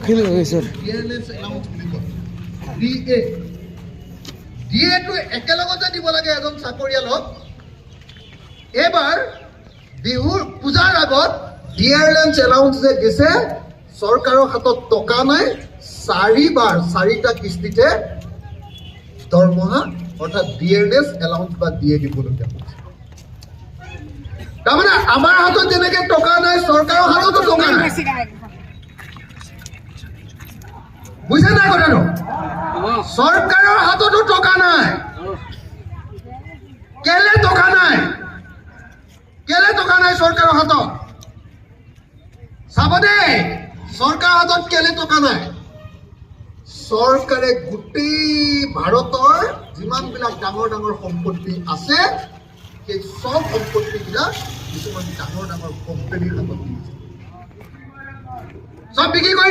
Dearness allowance বুলি কয় ডিএটো একেলগতে দিব লাগে এজন চাকৰিয়ালক। এইবাৰ বিহুৰ পূজাৰ আগত ডিয়াৰনেছ এলাউন্স যে দিছে, চৰকাৰৰ হাতত টকা নাই, 4টা কিস্তিতে দৰমহা অৰ্থাৎ ডিয়াৰনেছ এলাউন্স বা ডিএ দিবলগীয়া হৈছে। তাৰমানে আমাৰ হাতত যেনেকে টকা নাই, চৰকাৰৰ হাততো টকা নাই। বুজিছে নাই কথাটো? চৰকাৰৰ হাততো টকা নাই। কেলে টকা নাই? কেলে টকা নাই চৰকাৰৰ হাতত? চাব দেই, চৰকাৰৰ হাতত কেলে টকা নাই? চৰকাৰে গোটেই ভাৰতৰ যিমানবিলাক ডাঙৰ ডাঙৰ সম্পত্তি আছে, সেই সব সম্পত্তিবিলাক কিছুমান ডাঙৰ ডাঙৰ কোম্পানীৰ হাতত দিছে, সব বিক্ৰী কৰি